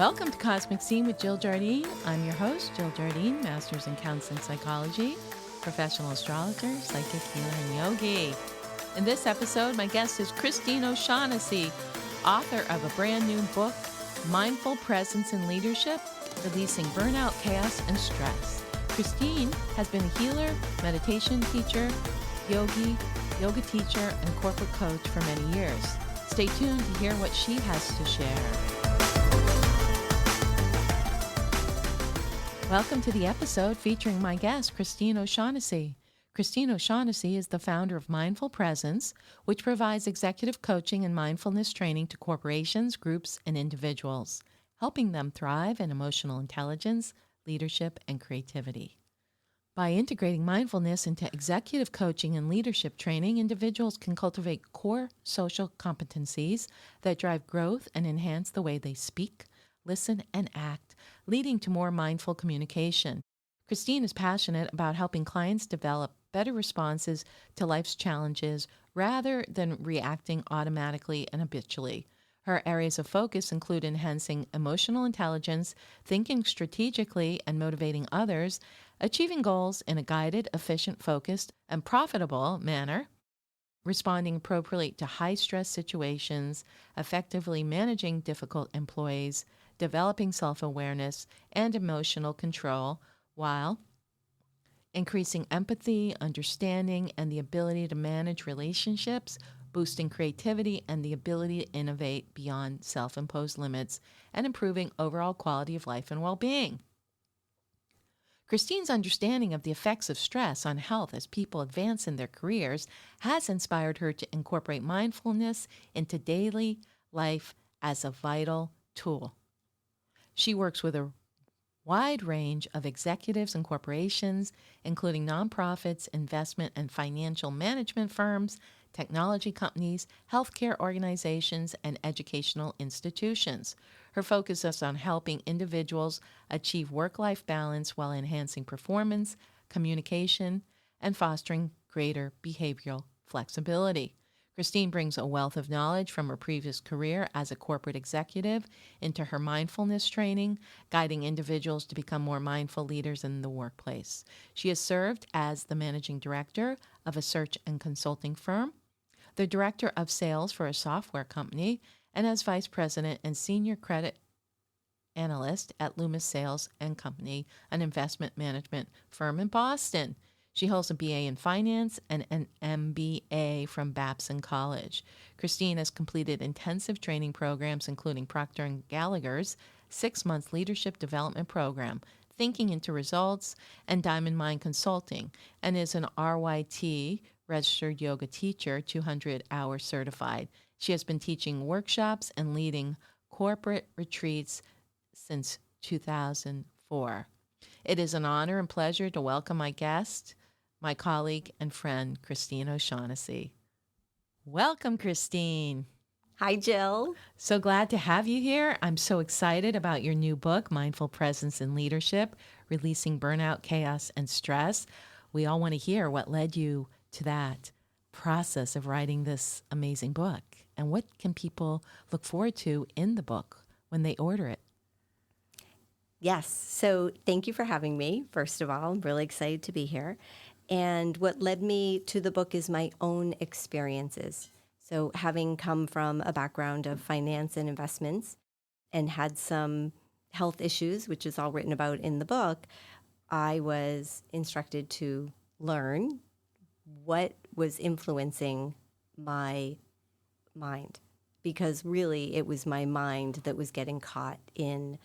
Welcome to Cosmic Scene with Jill Jardine. I'm your host, Jill Jardine, Master's in Counseling Psychology, professional astrologer, psychic healer, and yogi. In this episode, my guest is Christine O'Shaughnessy, author of a brand new book, Mindful Presence in Leadership, Releasing Burnout, Chaos, and Stress. Christine has been a healer, meditation teacher, yoga teacher, and corporate coach for many years. Stay tuned to hear what she has to share. Welcome to the episode featuring my guest, Christine O'Shaughnessy. Christine O'Shaughnessy is the founder of Mindful Presence, which provides executive coaching and mindfulness training to corporations, groups, and individuals, helping them thrive in emotional intelligence, leadership, and creativity. By integrating mindfulness into executive coaching and leadership training, individuals can cultivate core social competencies that drive growth and enhance the way they speak, listen, and act, leading to more mindful communication. Christine is passionate about helping clients develop better responses to life's challenges rather than reacting automatically and habitually. Her areas of focus include enhancing emotional intelligence, thinking strategically and motivating others, achieving goals in a guided, efficient, focused, and profitable manner, responding appropriately to high-stress situations, effectively managing difficult employees, developing self-awareness and emotional control, while increasing empathy, understanding, and the ability to manage relationships, boosting creativity and the ability to innovate beyond self-imposed limits, and improving overall quality of life and well-being. Christine's understanding of the effects of stress on health as people advance in their careers has inspired her to incorporate mindfulness into daily life as a vital tool. She works with a wide range of executives and corporations, including nonprofits, investment and financial management firms, technology companies, healthcare organizations, and educational institutions. Her focus is on helping individuals achieve work-life balance while enhancing performance, communication, and fostering greater behavioral flexibility. Christine brings a wealth of knowledge from her previous career as a corporate executive into her mindfulness training, guiding individuals to become more mindful leaders in the workplace. She has served as the managing director of a search and consulting firm, the director of sales for a software company, and as vice president and senior credit analyst at Loomis Sales and Company, an investment management firm in Boston. She holds a BA in finance and an MBA from Babson College. Christine has completed intensive training programs, including Procter & Gallagher's 6-month leadership development program, Thinking into Results, and Diamond Mind Consulting, and is an RYT, registered yoga teacher, 200-hour certified. She has been teaching workshops and leading corporate retreats since 2004. It is an honor and pleasure to welcome my guest, my colleague and friend, Christine O'Shaughnessy. Welcome, Christine. Hi, Jill. So glad to have you here. I'm so excited about your new book, Mindful Presence in Leadership, Releasing Burnout, Chaos, and Stress. We all want to hear what led you to that process of writing this amazing book. And what can people look forward to in the book when they order it? Yes. So thank you for having me. First of all, I'm really excited to be here. And what led me to the book is my own experiences. So having come from a background of finance and investments and had some health issues, which is all written about in the book, I was instructed to learn what was influencing my mind, because really it was my mind that was getting caught in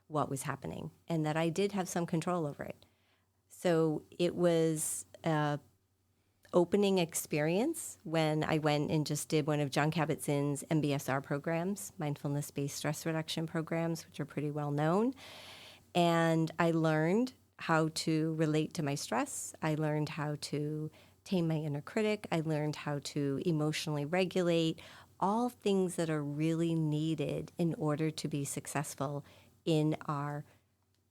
what was happening and that I did have some control over it. So it was an opening experience when I went and just did one of John Kabat-Zinn's MBSR programs, mindfulness-based stress reduction programs, which are pretty well known. And I learned how to relate to my stress. I learned how to tame my inner critic. I learned how to emotionally regulate, all things that are really needed in order to be successful in our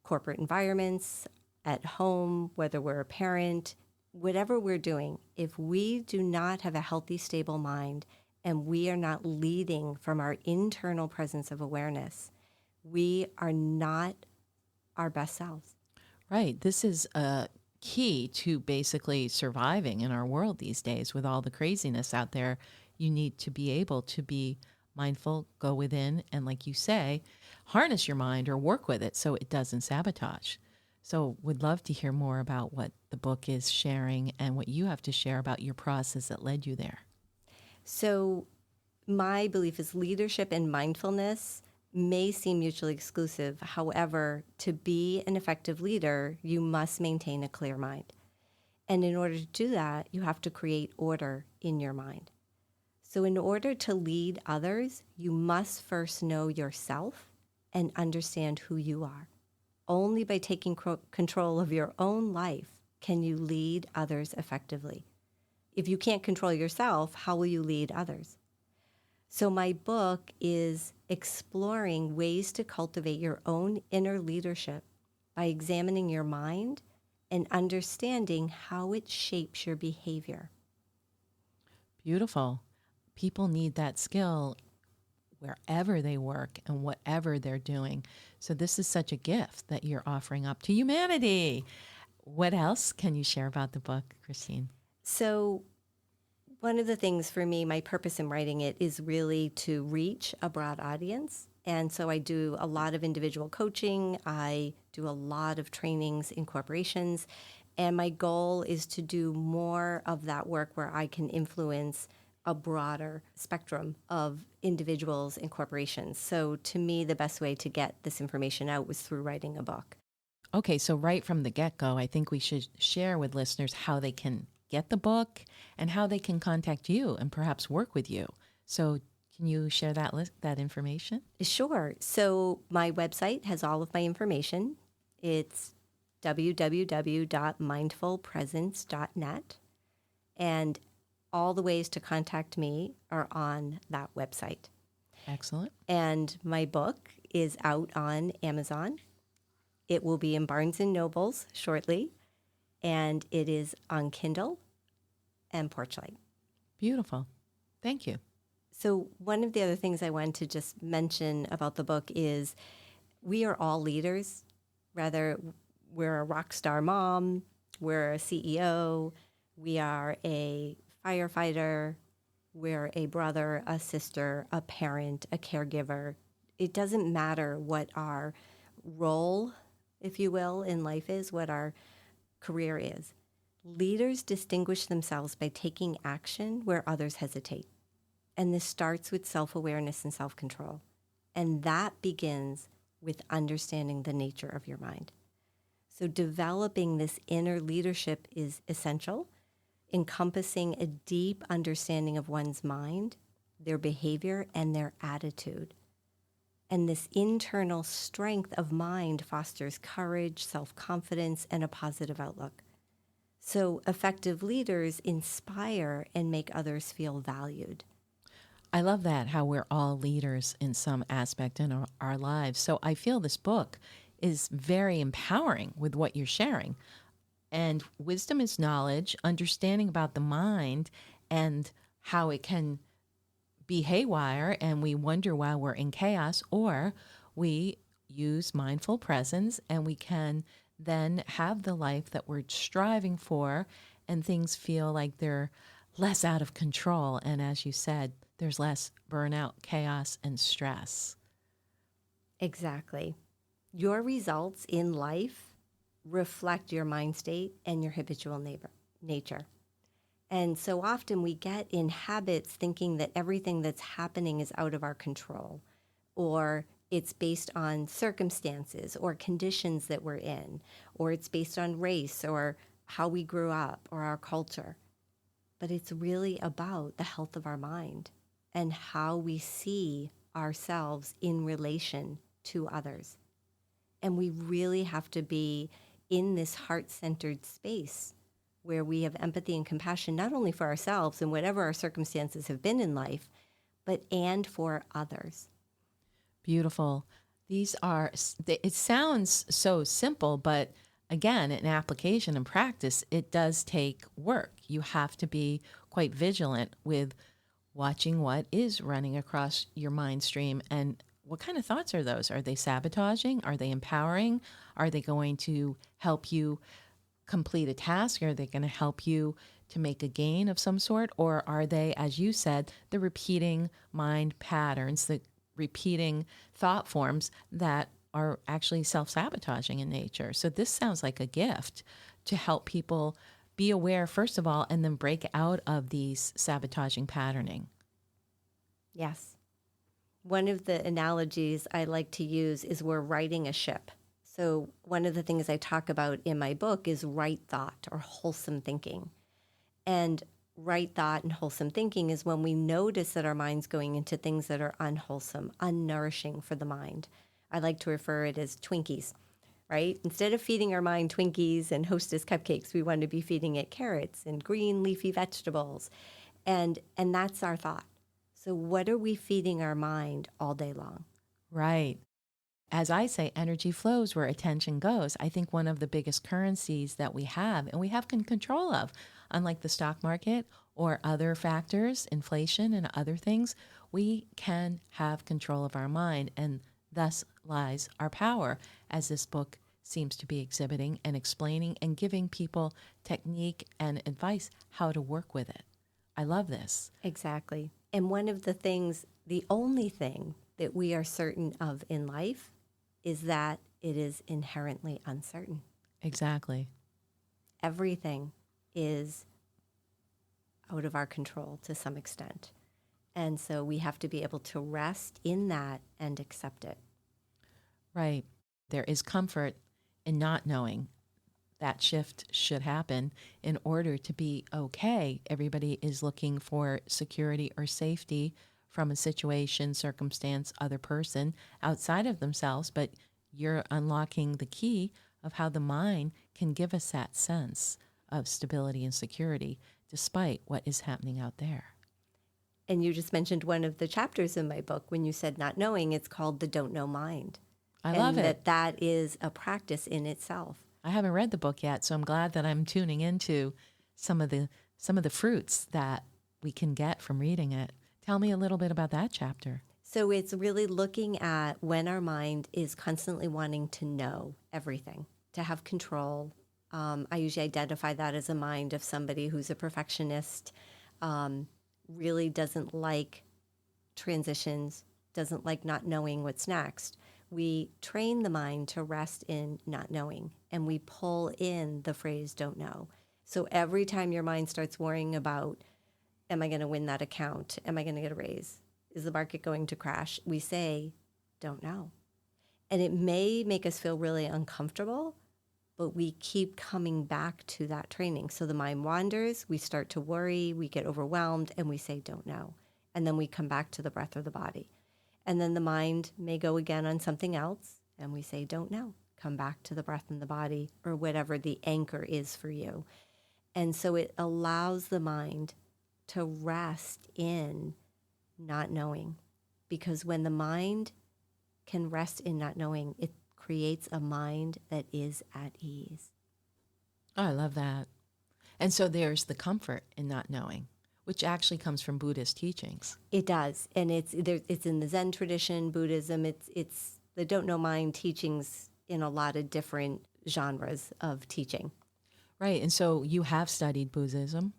corporate environments, at home, whether we're a parent, whatever we're doing. If we do not have a healthy, stable mind and we are not leading from our internal presence of awareness, we are not our best selves. Right. This is a key to basically surviving in our world these days with all the craziness out there. You need to be able to be mindful, go within, and like you say, harness your mind or work with it so it doesn't sabotage. So, would love to hear more about what the book is sharing and what you have to share about your process that led you there. So, my belief is leadership and mindfulness may seem mutually exclusive. However, to be an effective leader, you must maintain a clear mind. And in order to do that, you have to create order in your mind. So, in order to lead others, you must first know yourself and understand who you are. Only by taking control of your own life can you lead others effectively. If you can't control yourself, how will you lead others? So, my book is exploring ways to cultivate your own inner leadership by examining your mind and understanding how it shapes your behavior. Beautiful. People need that skill wherever they work and whatever they're doing. So, this is such a gift that you're offering up to humanity. What else can you share about the book, Christine? So, one of the things for me, my purpose in writing it is really to reach a broad audience. And so I do a lot of individual coaching. I do a lot of trainings in corporations. And my goal is to do more of that work where I can influence a broader spectrum of individuals and corporations. So to me, the best way to get this information out was through writing a book. Okay, so right from the get-go, I think we should share with listeners how they can get the book and how they can contact you and perhaps work with you. So can you share that information? Sure. So my website has all of my information. It's www.mindfulpresence.net. And all the ways to contact me are on that website. Excellent. And my book is out on Amazon. It will be in Barnes & Nobles shortly. And it is on Kindle and Porchlight. Beautiful. Thank you. So one of the other things I wanted to just mention about the book is we are all leaders. Rather, we're a rock star mom, we're a CEO, we are a firefighter, we're a brother, a sister, a parent, a caregiver. It doesn't matter what our role, if you will, in life is, what our career is. Leaders distinguish themselves by taking action where others hesitate. And this starts with self-awareness and self-control. And that begins with understanding the nature of your mind. So developing this inner leadership is essential, encompassing a deep understanding of one's mind, their behavior, and their attitude. And this internal strength of mind fosters courage, self-confidence, and a positive outlook. So effective leaders inspire and make others feel valued. I love that, how we're all leaders in some aspect in our lives. So I feel this book is very empowering with what you're sharing. And wisdom is knowledge, understanding about the mind and how it can be haywire and we wonder why we're in chaos, or we use mindful presence and we can then have the life that we're striving for and things feel like they're less out of control. And as you said, there's less burnout, chaos, and stress. Exactly. Your results in life reflect your mind state and your habitual nature. And so often we get in habits thinking that everything that's happening is out of our control, or it's based on circumstances or conditions that we're in, or it's based on race or how we grew up or our culture. But it's really about the health of our mind and how we see ourselves in relation to others. And we really have to be in this heart-centered space where we have empathy and compassion, not only for ourselves and whatever our circumstances have been in life, and for others. Beautiful. These are, it sounds so simple, but again, in application and practice, it does take work. You have to be quite vigilant with watching what is running across your mind stream and what kind of thoughts are those? Are they sabotaging? Are they empowering? Are they going to help you complete a task? Are they going to help you to make a gain of some sort? Or are they, as you said, the repeating mind patterns, the repeating thought forms that are actually self-sabotaging in nature? So this sounds like a gift to help people be aware, first of all, and then break out of these sabotaging patterning. Yes. One of the analogies I like to use is we're riding a ship. So one of the things I talk about in my book is right thought or wholesome thinking. And right thought and wholesome thinking is when we notice that our mind's going into things that are unwholesome, unnourishing for the mind. I like to refer it as Twinkies, right? Instead of feeding our mind Twinkies and Hostess cupcakes, we want to be feeding it carrots and green leafy vegetables. And that's our thought. So what are we feeding our mind all day long? Right. As I say, energy flows where attention goes. I think one of the biggest currencies that we have and we have control of, unlike the stock market or other factors, inflation and other things, we can have control of our mind, and thus lies our power, as this book seems to be exhibiting and explaining and giving people technique and advice how to work with it. I love this. Exactly. And one of the things, the only thing that we are certain of in life is that it is inherently uncertain. Exactly. Everything is out of our control to some extent. And so we have to be able to rest in that and accept it. Right. There is comfort in not knowing. That shift should happen in order to be okay. Everybody is looking for security or safety from a situation, circumstance, other person outside of themselves, but you're unlocking the key of how the mind can give us that sense of stability and security despite what is happening out there. And you just mentioned one of the chapters in my book when you said not knowing, it's called the don't know mind. I love And it. that is a practice in itself. I haven't read the book yet, so I'm glad that I'm tuning into some of the fruits that we can get from reading it. Tell me a little bit about that chapter. So it's really looking at when our mind is constantly wanting to know everything, to have control. I usually identify that as a mind of somebody who's a perfectionist, really doesn't like transitions, doesn't like not knowing what's next. We train the mind to rest in not knowing, and we pull in the phrase don't know. So every time your mind starts worrying about, am I going to win that account? Am I going to get a raise? Is the market going to crash? We say, don't know. And it may make us feel really uncomfortable, but we keep coming back to that training. So the mind wanders, we start to worry, we get overwhelmed, and we say, don't know. And then we come back to the breath or the body. And then the mind may go again on something else, and we say, don't know. Come back to the breath and the body, or whatever the anchor is for you. And so it allows the mind to rest in not knowing. Because when the mind can rest in not knowing, it creates a mind that is at ease. Oh, I love that. And so there's the comfort in not knowing, which actually comes from Buddhist teachings. It does, and it's in the Zen tradition, Buddhism. It's the don't know mind teachings in a lot of different genres of teaching. Right. And so you have studied Buddhism.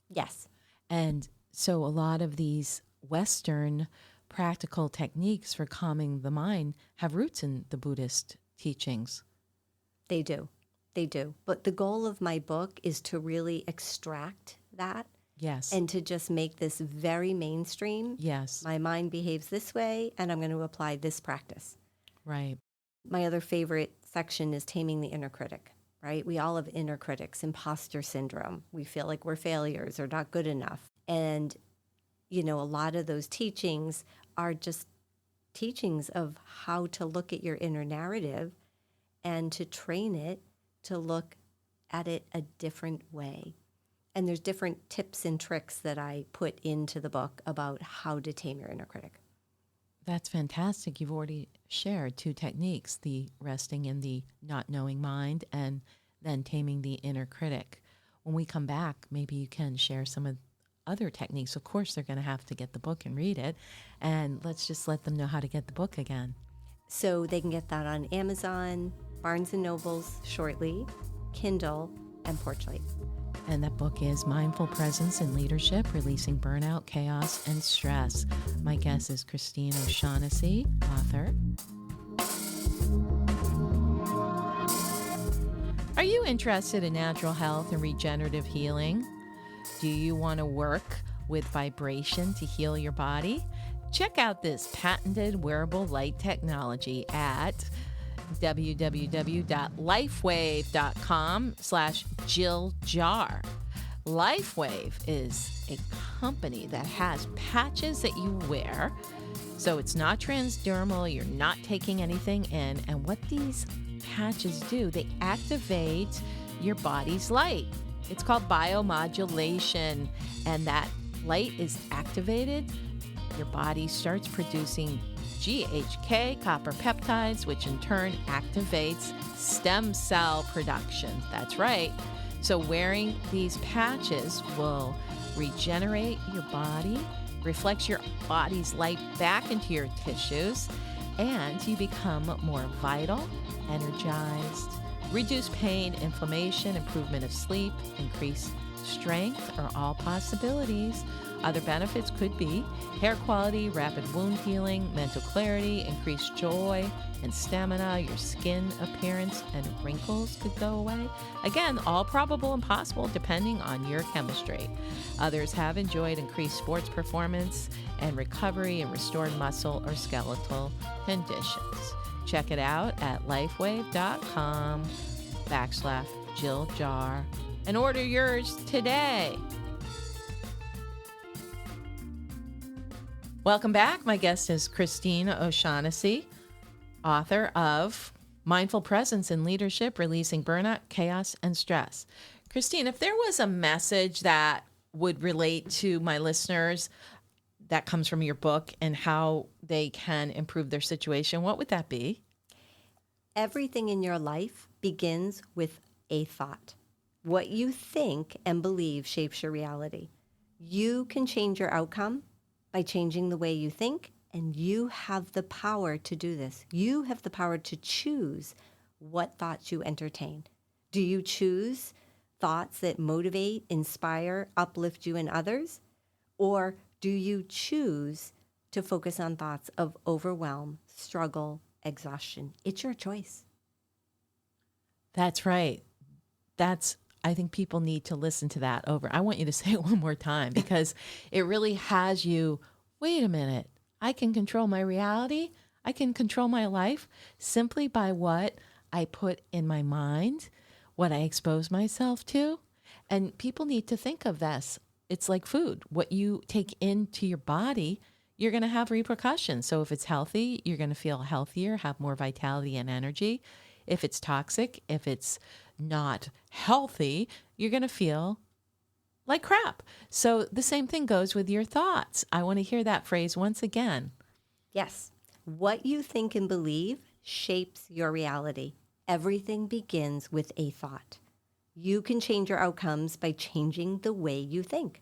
Yes, And so a lot of these Western practical techniques for calming the mind have roots in the Buddhist teachings. they do. They do. But the goal of my book is to really extract that Yes. and to just make this very mainstream. Yes. My mind behaves this way, and I'm going to apply this practice. Right. My other favorite section is taming the inner critic, right? We all have inner critics, imposter syndrome. We feel like we're failures or not good enough. And, a lot of those teachings are just teachings of how to look at your inner narrative and to train it to look at it a different way. And there's different tips and tricks that I put into the book about how to tame your inner critic. That's fantastic. You've already shared two techniques, the resting in the not knowing mind and then taming the inner critic. When we come back, maybe you can share some of other techniques, of course, they're going to have to get the book and read it. And let's just let them know how to get the book again. So they can get that on Amazon, Barnes & Nobles shortly, Kindle, and Porchlight. And that book is Mindful Presence in Leadership, Releasing Burnout, Chaos, and Stress. My guest is Christine O'Shaughnessy, author. Are you interested in natural health and regenerative healing? Do you want to work with vibration to heal your body? Check out this patented wearable light technology at www.lifewave.com/JillJar. LifeWave is a company that has patches that you wear. So it's not transdermal, you're not taking anything in. And what these patches do, they activate your body's light. It's called biomodulation. And that light is activated, your body starts producing GHK, copper peptides, which in turn activates stem cell production. That's right. So wearing these patches will regenerate your body, reflects your body's light back into your tissues, and you become more vital, energized, reduce pain, inflammation, improvement of sleep, increase strength are all possibilities. Other benefits could be hair quality, rapid wound healing, mental clarity, increased joy and stamina, your skin appearance and wrinkles could go away. Again, all probable and possible depending on your chemistry. Others have enjoyed increased sports performance and recovery and restored muscle or skeletal conditions. Check it out at lifewave.com/JillJar and order yours today. Welcome back. My guest is Christine O'Shaughnessy, author of Mindful Presence in Leadership, Releasing Burnout, Chaos, and Stress. Christine, if there was a message that would relate to my listeners that comes from your book and how they can improve their situation, what would that be? Everything in your life begins with a thought. What you think and believe shapes your reality. You can change your outcome by changing the way you think, and you have the power to do this. You have the power to choose what thoughts you entertain. Do you choose thoughts that motivate, inspire, uplift you and others? Or do you choose to focus on thoughts of overwhelm, struggle, exhaustion? It's your choice. That's right. I think people need to listen to that over. I want you to say it one more time because it really has you, wait a minute, I can control my reality. I can control my life simply by what I put in my mind, what I expose myself to. And people need to think of this. It's like food. What you take into your body, you're going to have repercussions. So if it's healthy, you're going to feel healthier, have more vitality and energy. If it's toxic, if it's not healthy, you're going to feel like crap. So the same thing goes with your thoughts. I want to hear that phrase once again. Yes. What you think and believe shapes your reality. Everything begins with a thought. You can change your outcomes by changing the way you think.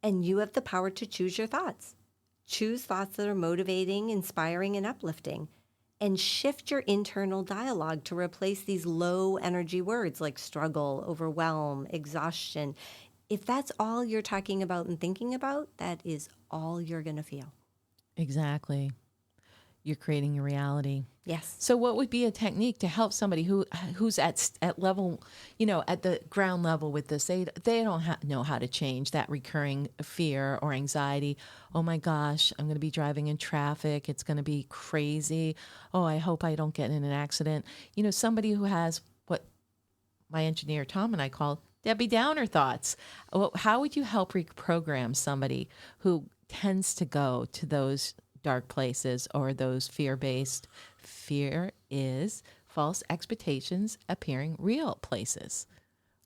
And you have the power to choose your thoughts. Choose thoughts that are motivating, inspiring, and uplifting. And shift your internal dialogue to replace these low energy words like struggle, overwhelm, exhaustion. If that's all you're talking about and thinking about, that is all you're going to feel. Exactly. You're creating your reality. Yes. So what would be a technique to help somebody who's at level, at the ground level with this? They don't know how to change that recurring fear or anxiety. Oh my gosh, I'm going to be driving in traffic. It's going to be crazy. Oh, I hope I don't get in an accident. Somebody who has what my engineer Tom and I call Debbie Downer thoughts. How would you help reprogram somebody who tends to go to those dark places or those fear-based? Fear is false expectations appearing real places.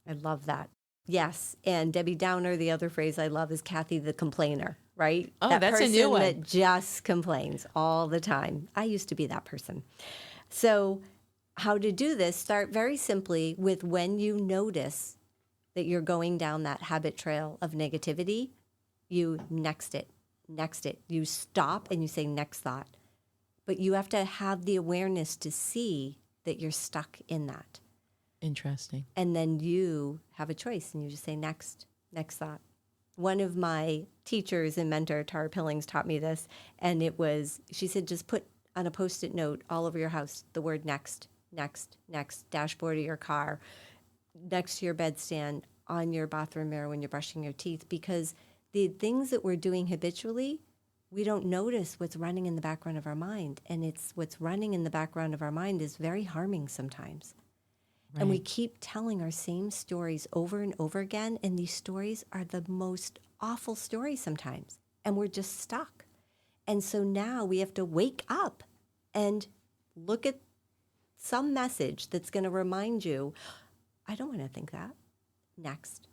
I love that. Yes. And Debbie Downer, the other phrase I love is Kathy the complainer, right? Oh, that that's a new one. That just complains all the time. I used to be that person. So how to do this, start very simply with when you notice that you're going down that habit trail of negativity, you next it, next it. You stop and you say next thought. But you have to have the awareness to see that you're stuck in that. Interesting. And then you have a choice and you just say next thought. One of my teachers and mentor, Tara Pillings, taught me this. And she said, just put on a Post-it note all over your house the word next, next, next, dashboard of your car, next to your bedstand, on your bathroom mirror when you're brushing your teeth. Because the things that we're doing habitually, we don't notice what's running in the background of our mind. And what's running in the background of our mind is very harming sometimes. Right. And we keep telling our same stories over and over again. And these stories are the most awful stories sometimes. And we're just stuck. And so now we have to wake up and look at some message that's going to remind you, I don't want to think that. Next.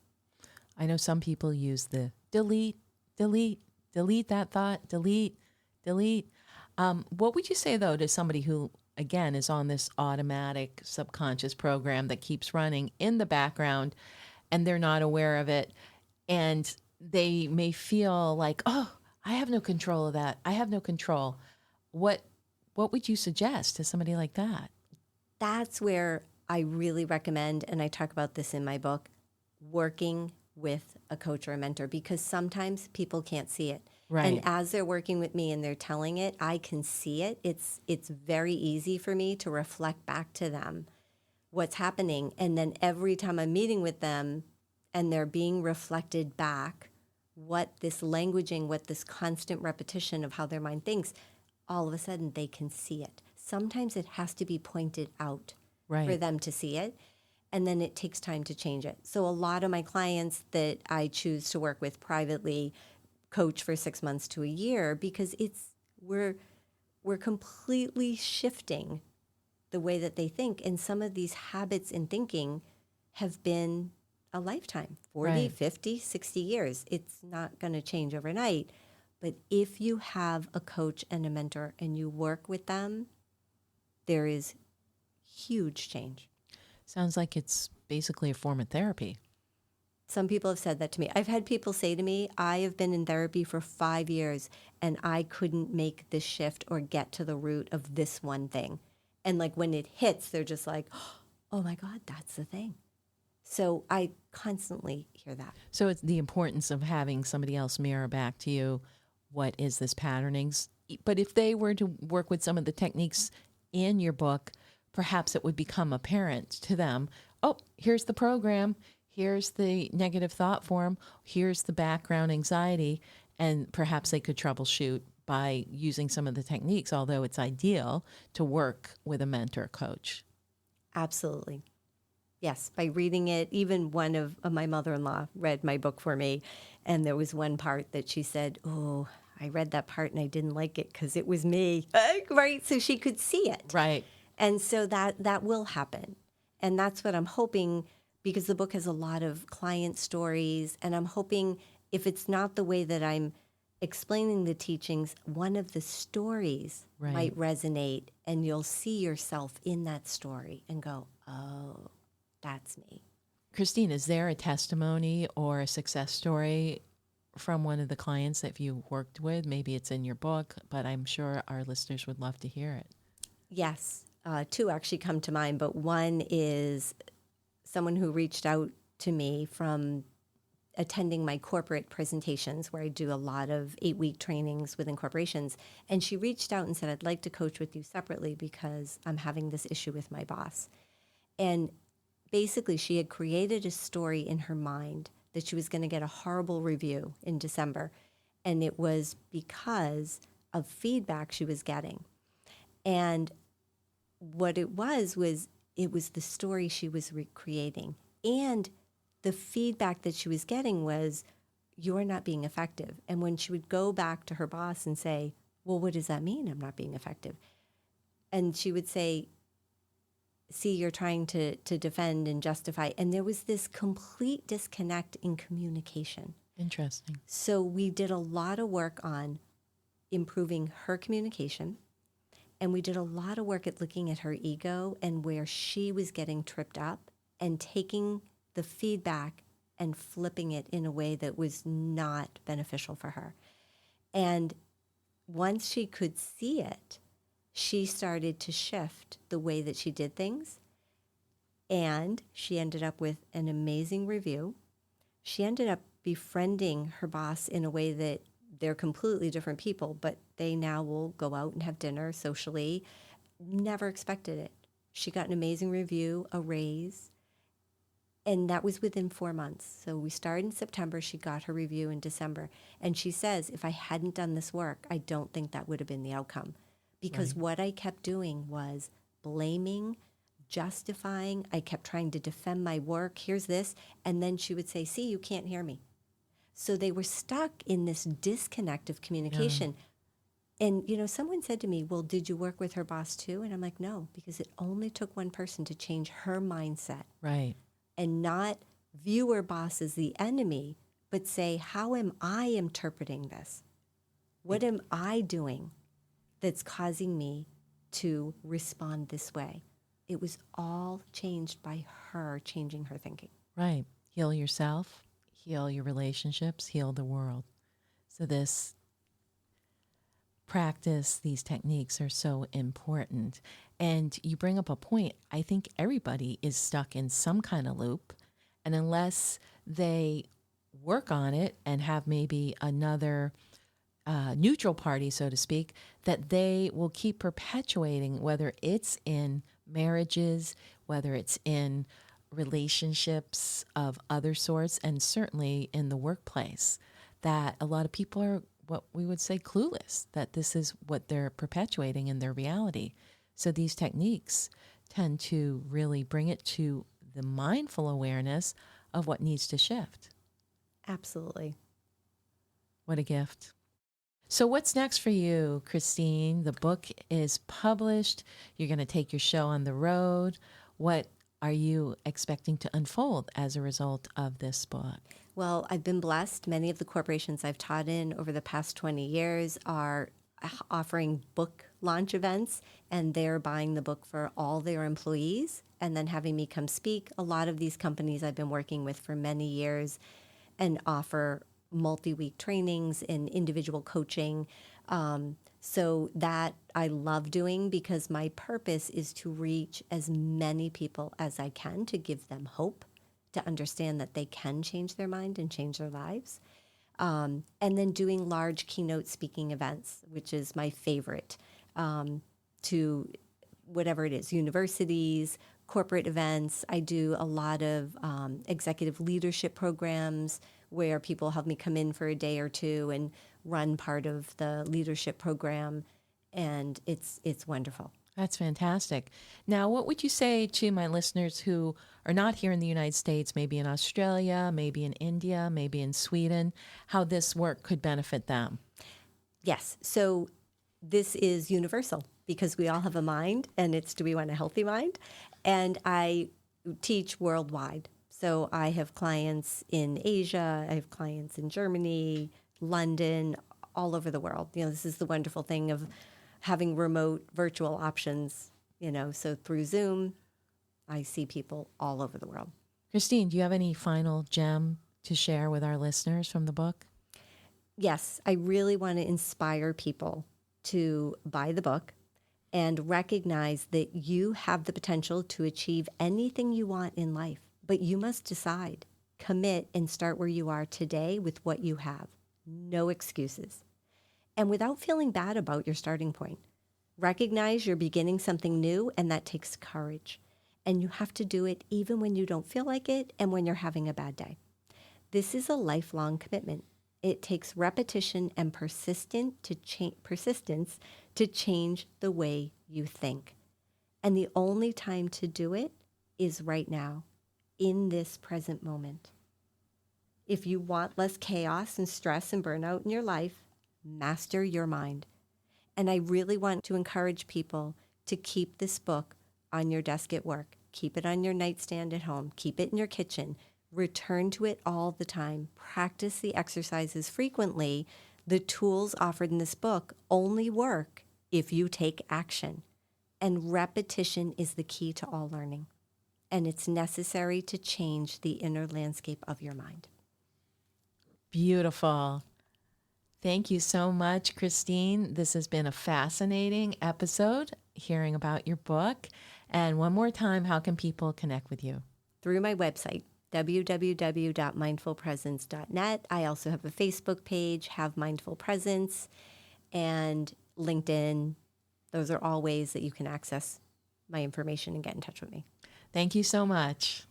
I know some people use the delete that thought, delete. What would you say, though, to somebody who, again, is on this automatic subconscious program that keeps running in the background and they're not aware of it, and they may feel like, oh, I have no control of that. I have no control. What would you suggest to somebody like that? That's where I really recommend, and I talk about this in my book, working with a coach or a mentor, because sometimes people can't see it. Right. And as they're working with me and they're telling it, I can see it. It's very easy for me to reflect back to them what's happening. And then every time I'm meeting with them and they're being reflected back, what this languaging, what this constant repetition of how their mind thinks, all of a sudden they can see it. Sometimes it has to be pointed out for them to see it. And then it takes time to change it. So a lot of my clients that I choose to work with privately coach for 6 months to a year, because we're completely shifting the way that they think. And some of these habits in thinking have been a lifetime, 40, 50, 60 years. It's not going to change overnight. But if you have a coach and a mentor and you work with them, there is huge change. Sounds like it's basically a form of therapy. Some people have said that to me. I've had people say to me, I have been in therapy for 5 years and I couldn't make this shift or get to the root of this one thing. And like when it hits, they're just like, oh my God, that's the thing. So I constantly hear that. So it's the importance of having somebody else mirror back to you, what is this patternings? But if they were to work with some of the techniques in your book, perhaps it would become apparent to them, oh, here's the program, here's the negative thought form, here's the background anxiety, and perhaps they could troubleshoot by using some of the techniques, although it's ideal to work with a mentor coach. Absolutely. Yes, by reading it. Even one of my mother-in-law read my book for me, and there was one part that she said, oh, I read that part and I didn't like it because it was me, right? So she could see it. Right. And so that will happen. And that's what I'm hoping, because the book has a lot of client stories, and I'm hoping if it's not the way that I'm explaining the teachings, one of the stories might resonate, and you'll see yourself in that story and go, oh, that's me. Christine, is there a testimony or a success story from one of the clients that you worked with? Maybe it's in your book, but I'm sure our listeners would love to hear it. Yes. Two actually come to mind, but one is someone who reached out to me from attending my corporate presentations, where I do a lot of 8-week trainings within corporations. And she reached out and said, I'd like to coach with you separately because I'm having this issue with my boss. And basically, she had created a story in her mind that she was going to get a horrible review in December. And it was because of feedback she was getting. And what it was the story she was recreating. And the feedback that she was getting was, you're not being effective. And when she would go back to her boss and say, well, what does that mean, I'm not being effective? And she would say, see, you're trying to defend and justify. And there was this complete disconnect in communication. Interesting. So we did a lot of work on improving her communication. And we did a lot of work at looking at her ego and where she was getting tripped up, and taking the feedback and flipping it in a way that was not beneficial for her. And once she could see it, she started to shift the way that she did things. And she ended up with an amazing review. She ended up befriending her boss in a way that they're completely different people, but they now will go out and have dinner socially. Never expected it. She got an amazing review, a raise, and that was within 4 months. So we started in September. She got her review in December. And she says, if I hadn't done this work, I don't think that would have been the outcome. Because Right. what I kept doing was blaming, justifying. I kept trying to defend my work. Here's this. And then she would say, see, you can't hear me. So they were stuck in this disconnect of Yeah. communication. And, someone said to me, well, did you work with her boss too? And I'm like, no, because it only took one person to change her mindset Right. and not view her boss as the enemy, but say, how am I interpreting this? What am I doing that's causing me to respond this way? It was all changed by her changing her thinking. Right. Heal yourself, heal your relationships, heal the world. So this practice, these techniques are so important. And you bring up a point. I think everybody is stuck in some kind of loop. And unless they work on it and have maybe another neutral party, so to speak, that they will keep perpetuating, whether it's in marriages, whether it's in relationships of other sorts, and certainly in the workplace, that a lot of people are what we would say clueless, that this is what they're perpetuating in their reality. So these techniques tend to really bring it to the mindful awareness of what needs to shift. Absolutely. What a gift. So, what's next for you, Christine? The book is published. You're going to take your show on the road. What are you expecting to unfold as a result of this book? Well, I've been blessed. Many of the corporations I've taught in over the past 20 years are offering book launch events, and they're buying the book for all their employees and then having me come speak. A lot of these companies I've been working with for many years and offer multi-week trainings and individual coaching. So that I love doing because my purpose is to reach as many people as I can to give them hope, to understand that they can change their mind and change their lives. And then doing large keynote speaking events, which is my favorite, to whatever it is, universities, corporate events. I do a lot of executive leadership programs where people have me come in for a day or two and run part of the leadership program. And it's wonderful. That's fantastic. Now, what would you say to my listeners who are not here in the United States, maybe in Australia, maybe in India, maybe in Sweden, how this work could benefit them? Yes. So this is universal because we all have a mind, and it's, do we want a healthy mind? And I teach worldwide. So I have clients in Asia, I have clients in Germany, London, all over the world. This is the wonderful thing of having remote virtual options, so through Zoom, I see people all over the world. Christine, do you have any final gem to share with our listeners from the book? Yes, I really want to inspire people to buy the book and recognize that you have the potential to achieve anything you want in life, but you must decide, commit, and start where you are today with what you have. No excuses. And without feeling bad about your starting point. Recognize you're beginning something new, and that takes courage. And you have to do it even when you don't feel like it and when you're having a bad day. This is a lifelong commitment. It takes repetition and persistence to change the way you think. And the only time to do it is right now, in this present moment. If you want less chaos and stress and burnout in your life, master your mind. And I really want to encourage people to keep this book on your desk at work. Keep it on your nightstand at home. Keep it in your kitchen. Return to it all the time. Practice the exercises frequently. The tools offered in this book only work if you take action. And repetition is the key to all learning. and it's necessary to change the inner landscape of your mind. Beautiful. Thank you so much, Christine. This has been a fascinating episode, hearing about your book. And one more time, how can people connect with you? Through my website, www.mindfulpresence.net. I also have a Facebook page, Have Mindful Presence, and LinkedIn. Those are all ways that you can access my information and get in touch with me. Thank you so much.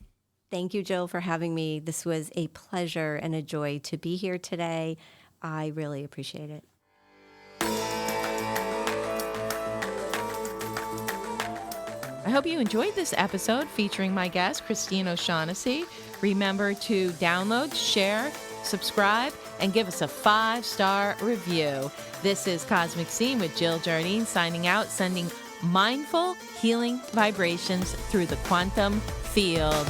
Thank you, Jill, for having me. This was a pleasure and a joy to be here today. I really appreciate it. I hope you enjoyed this episode featuring my guest, Christine O'Shaughnessy. Remember to download, share, subscribe, and give us a 5-star review. This is Cosmic Scene with Jill Jardine signing out, sending mindful healing vibrations through the quantum field.